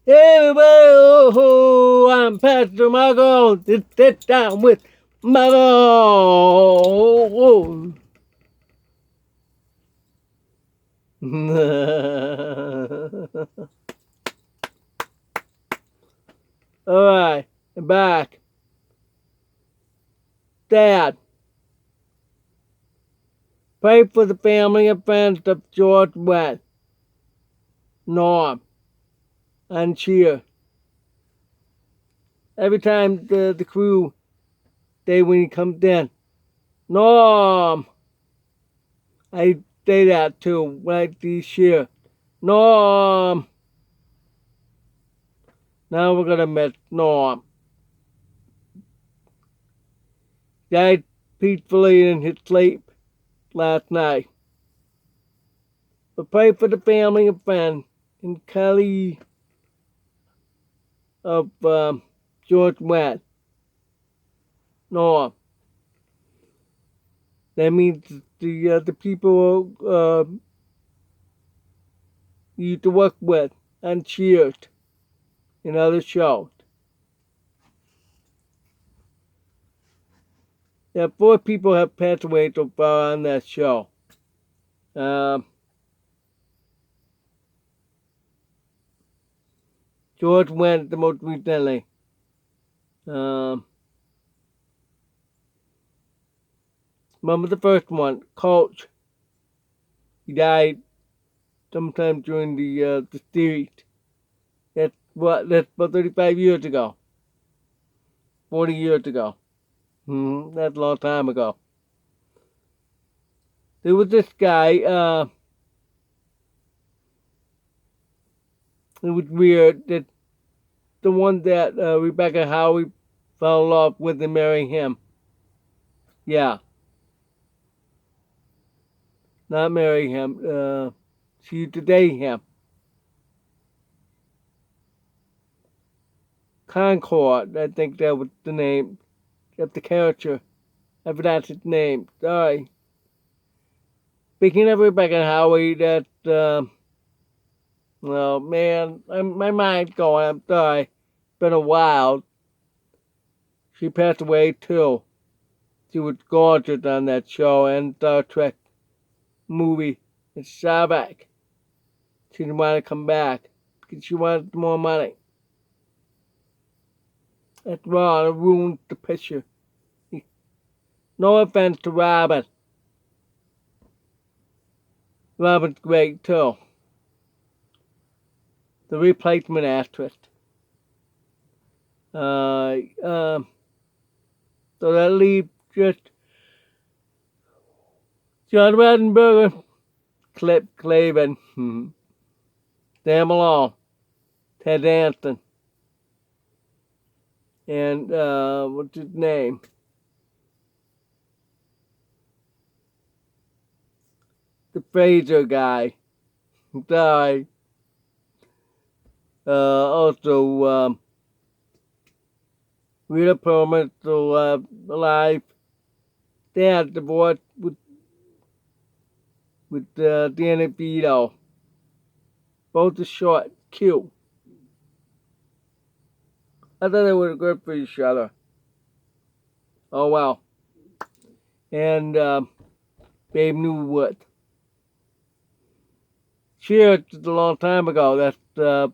Everybody, oh, I'm Pastor Michael. Sit down with Michael. Oh. All right, I'm back. Dad, pray for the family and friends of George West, Norm, and Cheer. Every time the crew, when he comes in, Norm, I say that too, like this year. Norm. Now we're gonna miss Norm. Died peacefully in his sleep last night. But pray for the family and friends and Kelly of George West, Norm. That means the people you used to work with and Cheers in other shows. Yeah, 4 people have passed away so far on that show. George went the most recently. Remember the first one, Coach. He died sometime during the series. That's about 35 years ago. 40 years ago. That's a long time ago. There was this guy, it was weird that the one that Rebecca Howie fell in love with and married him. Yeah. Not marry him. She used to date him. Concord, I think that was the name of the character. I forgot his name. Sorry. Speaking of Rebecca Howie, that, well, man, my mind's going. I'm sorry. It's been a while. She passed away too. She was gorgeous on that show and Star Trek movie. It's Shabak. She didn't want to come back because she wanted more money. That's wrong. It ruined the picture. No offense to Robin. Robin's great too. The replacement actress. So that leaves just John Ratzenberger, Clip Clavin, Dan Malone, Ted Danson, and what's his name? The Fraser guy. Sorry. Also, Rita Perlman still alive. They had divorced with Danny Vito. Both are short, cute. I thought they were good for each other. Oh well. And Babe Newwood. Cheers is a long time ago. That's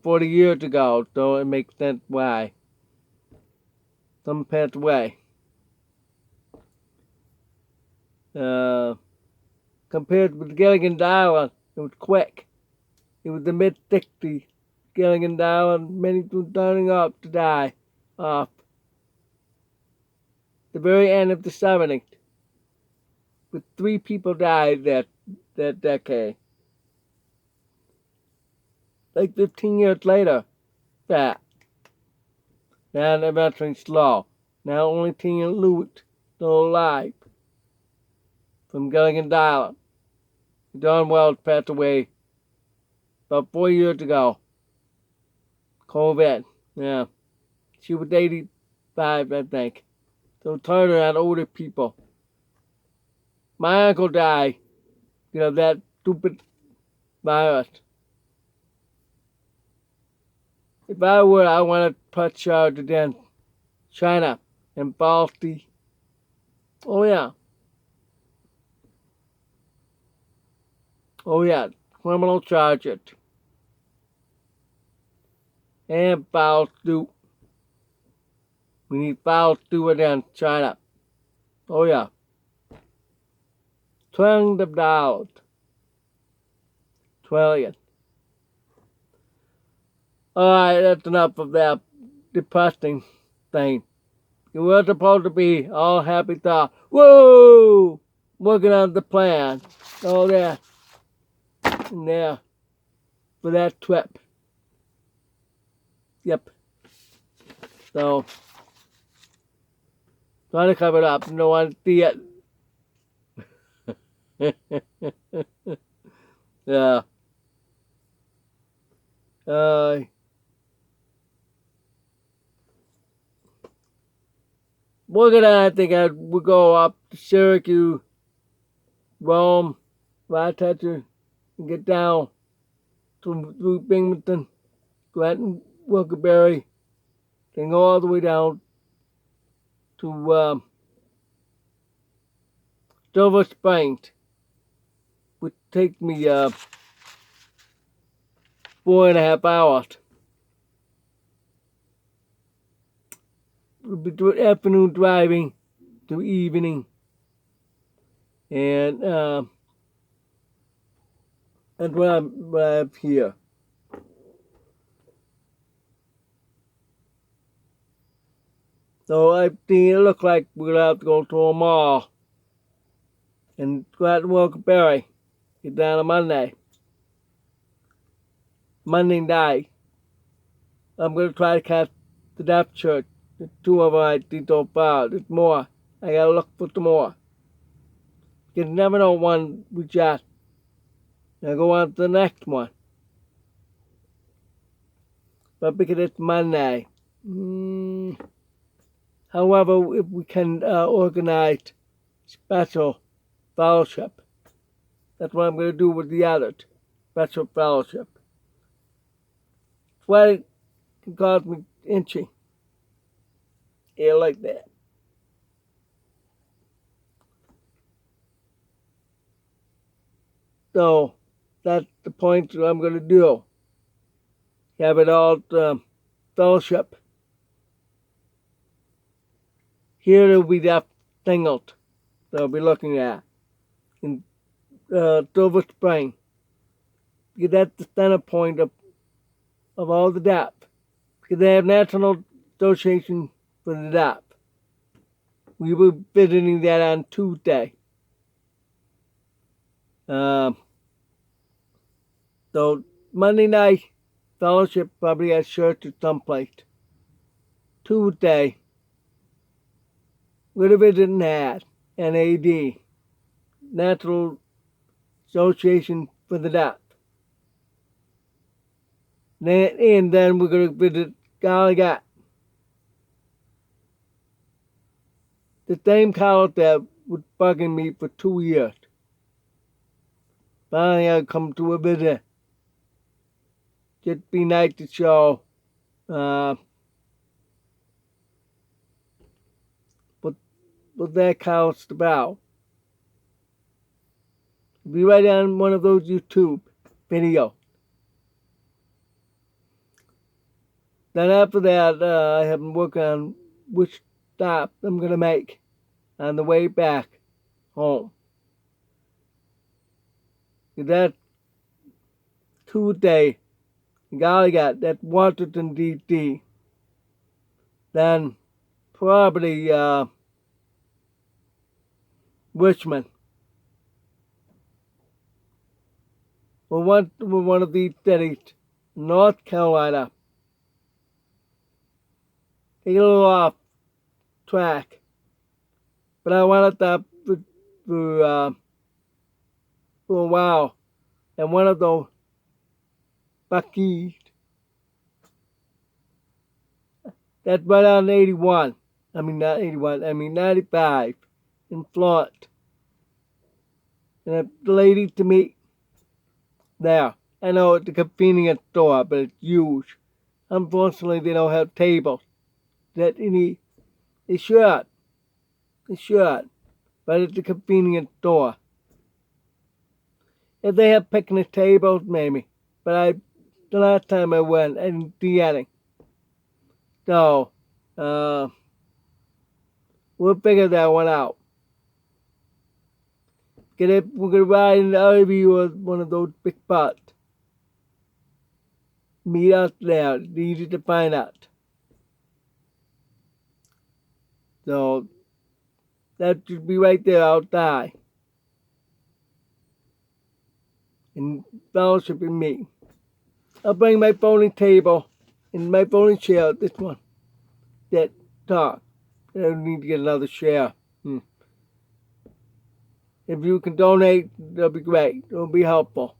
40 years ago, so it makes sense why. Some passed away. Compared with Gilligan Darwin, it was quick. It was the mid-60s. Gilligan Darwin, many were turning up to die off. The very end of the 70s. With 3 people died that decade. Like 15 years later, that. Now they're veteran slow. Now only Tina Lewis still alive. From Gilligan Darwin. John Wells passed away about 4 years ago. COVID. Yeah. She was 85, I think. So turn on older people. My uncle died. You know, that stupid virus. If I were, I want to put charges in China and Balti. Oh yeah. Oh yeah. Criminal charges. And files due. We need files due in China. Oh yeah. $1 trillion. Trillion. Alright, that's enough of that depressing thing. You were supposed to be all happy thought. Whoa! Working on the plan. All that. And there. For that trip. Yep. So. Trying to cover it up. No one see it. Yeah. Working on, I think I would go up to Syracuse, Rome, Rochester, and get down through Binghamton, Granton, Wilkes-Barre, then go all the way down to Silver Springs, which takes me 4.5 hours. We'll be doing afternoon driving to evening, and that's what I'm here. So I think it looks like we're gonna have to go to a mall and go out to Wilkes-Barre. Get down on Monday. Monday night, I'm gonna try to catch the Deaf Church. The 2 of them I did so far. There's more. I gotta look for some more. You never know one we just. Now go on to the next one. But because it's Monday. However, if we can organize special fellowship, that's what I'm going to do with the others. Special fellowship. Sweating can cause me itchy. Yeah, like that. So, that's the point that I'm going to do. Have it all fellowship. Here will be that singles that I'll be looking at in Silver Spring. Because that's the center point of all the deaf. Because they have National Association for the Deaf. We were visiting that on Tuesday. So Monday night fellowship probably at church or someplace. Tuesday, we're visiting that NAD, National Association for the Deaf. And then we're going to visit Gallagher. The same college that was bugging me for 2 years. Finally, I come to a visit. Just be nice to show what that college is about. Be right on one of those YouTube videos. Then after that, I have been working on which stop I'm going to make on the way back home. That Tuesday, Gallagher, that's Washington, D.C. Then probably Richmond. We're one of these cities, North Carolina. Take a little off track, but I wanted that for a while, and one of those Buckies. That's right on 81. I mean not 81. I mean 95 in Florence. And the lady to meet there. I know it's a convenience store, but it's huge. unfortunately they don't have tables. That they should, but it's a convenience store. If they have picnic tables, maybe. But the last time I went, I didn't see any. So, we'll figure that one out. We're gonna ride in the RV or one of those big boats. Meet us there. It's easy to find out. So, that should be right there outside. And fellowship with me. I'll bring my folding table and my folding chair, this one, that talk. I don't need to get another chair. If you can donate, that'll be great. It'll be helpful.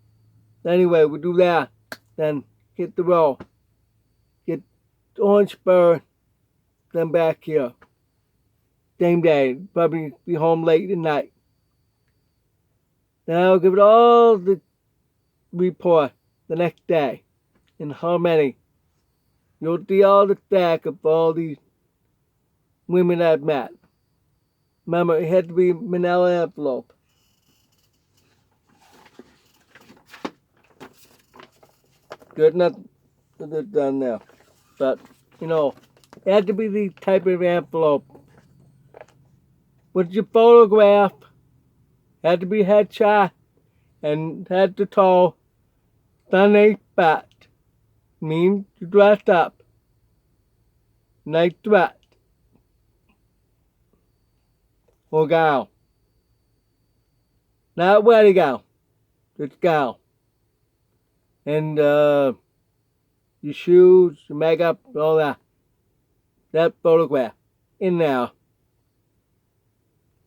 Anyway, we'll do that. Then hit the road. Get Orangeburg, then back here. Same day. Probably be home late at night. Then I'll give it all the report the next day. And how many. You'll see all the stack of all these women I've met. Remember, it had to be manila envelope. Good, nothing done there. But, it had to be the type of envelope. With your photograph, had to be headshot, and head to toe, Sunday bat. Means you dressed up. Nice dress. Or gal. Not wedding gal. Just gal. And your shoes, your makeup, all that. That photograph. In there.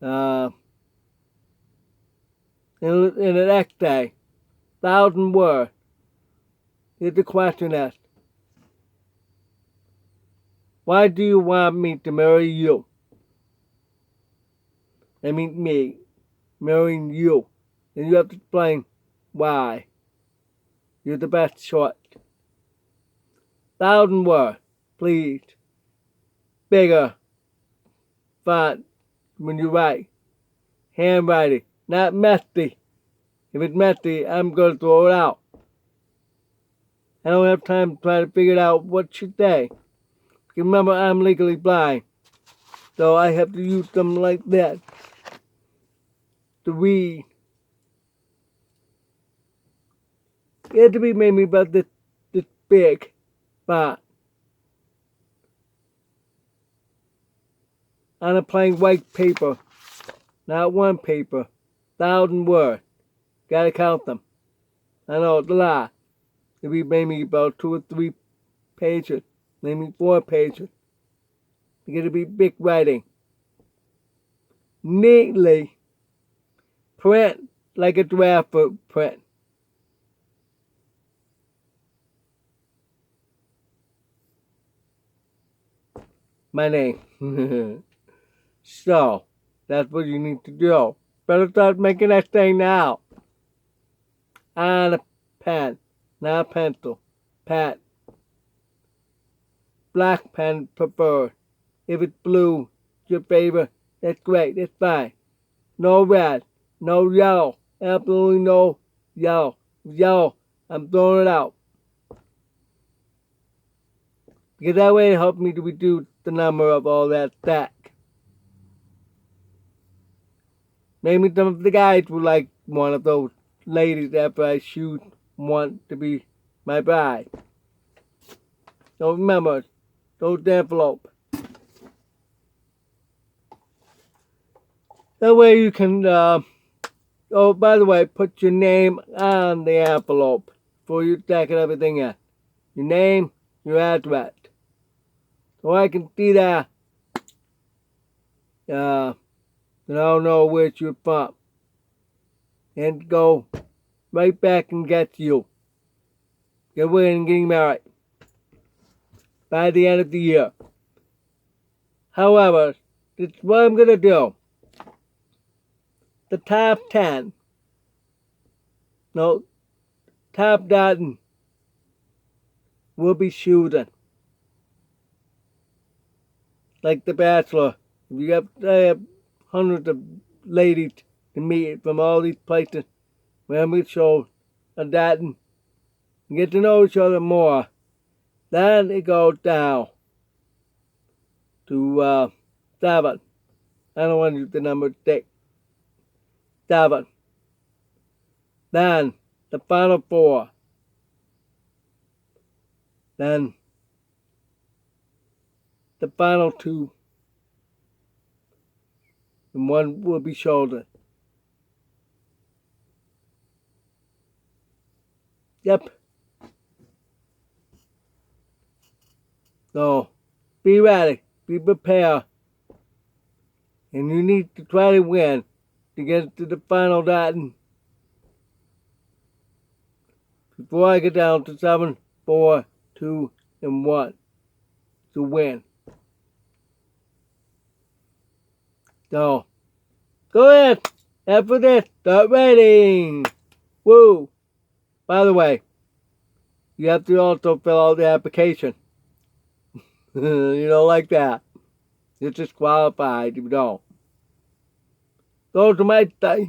In the next day. 1,000 words. Here's the question asked. Why do you want me to marry you? I mean me. Marrying you. And you have to explain why. You're the best choice. 1,000 words, please. Bigger font when you write. Handwriting, not messy. If it's messy, I'm going to throw it out. I don't have time to try to figure out what you say. Remember, I'm legally blind. So I have to use them like that to read. It had to be maybe about this big font. On a plain white paper. Not one paper. 1,000 words. Gotta count them. I know it's a lot. It'd be maybe about 2 or 3 pages. Maybe 4 pages. It's gonna be big writing. Neatly. Print like a draft print. My name. So, that's what you need to do. Better start making that thing now. On a pen, not a pencil. Pen. Black pen preferred. If it's blue, your favorite, that's great, that's fine. No red, no yellow, absolutely no yellow. Yellow, I'm throwing it out. Because that way it helps me to reduce the number of all that stack. Maybe some of the guys would like one of those ladies after I shoot want to be my bride. So remember, those envelopes. That way you can, oh, by the way, put your name on the envelope before you stack everything in. Your name, your address. So I can see that, and I'll know where you're from. And go right back and get you. Get away and getting married by the end of the year. However, this is what I'm going to do. The top 10. No, top dozen will be shooting. Like The Bachelor. You have hundreds of ladies to meet from all these places. When we show and that and get to know each other more. Then it goes down to 7. I don't want to use the number 6. 7. Then the final 4. Then the final 2. And 1 will be shouldered. Yep. So, be ready. Be prepared. And you need to try to win to get to the final dating. Before I get down to 7, 4, 2, and 1 to win. So, go ahead. After this, start writing. Woo! By the way, you have to also fill out the application. You don't like that. You're disqualified if you don't. Go to my site.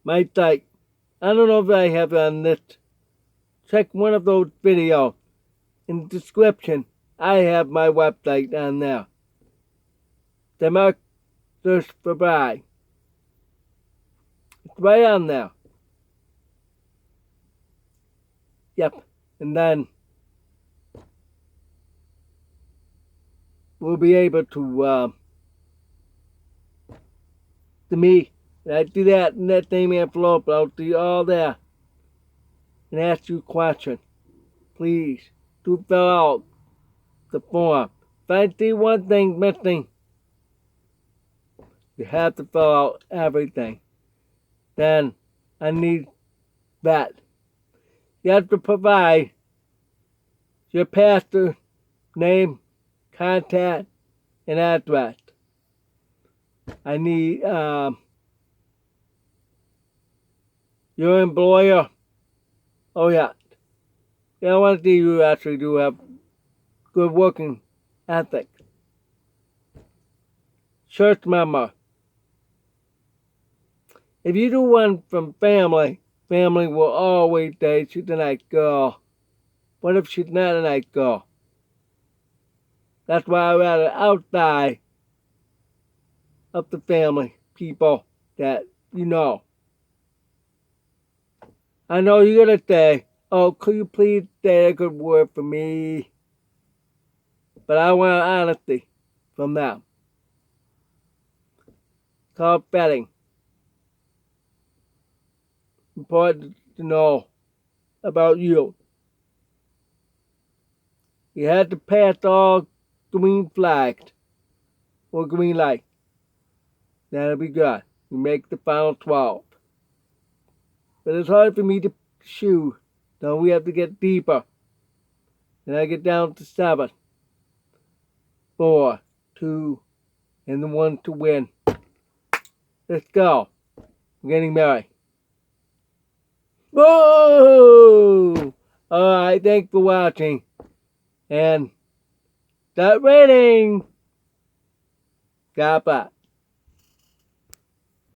My site. I don't know if I have it on this. Check one of those videos. In the description, I have my website on there. Search for bride. It's right on there. Yep. And then we'll be able to me. I do that in that same envelope. I'll do all there and ask you a question. Please do fill out the form. If I see one thing missing, you have to fill out everything. Then I need that. You have to provide your pastor name, contact, and address. I need your employer. Oh yeah. I want to see you actually do have good working ethic. Church member. If you do one from family, family will always say she's a nice girl. What if she's not a nice girl? That's why I rather outside of the family people that you know. I know you're going to say, oh, could you please say a good word for me? But I want honesty from them. It's called betting. Important to know about you. You had to pass all green flags or green light. That'll be good. You make the final 12. But it's hard for me to shoot, so we have to get deeper. And I get down to 7, 4, 2, and the 1 to win. Let's go. I'm getting married. Whoa! Alright, thanks for watching. And start rating. God bless.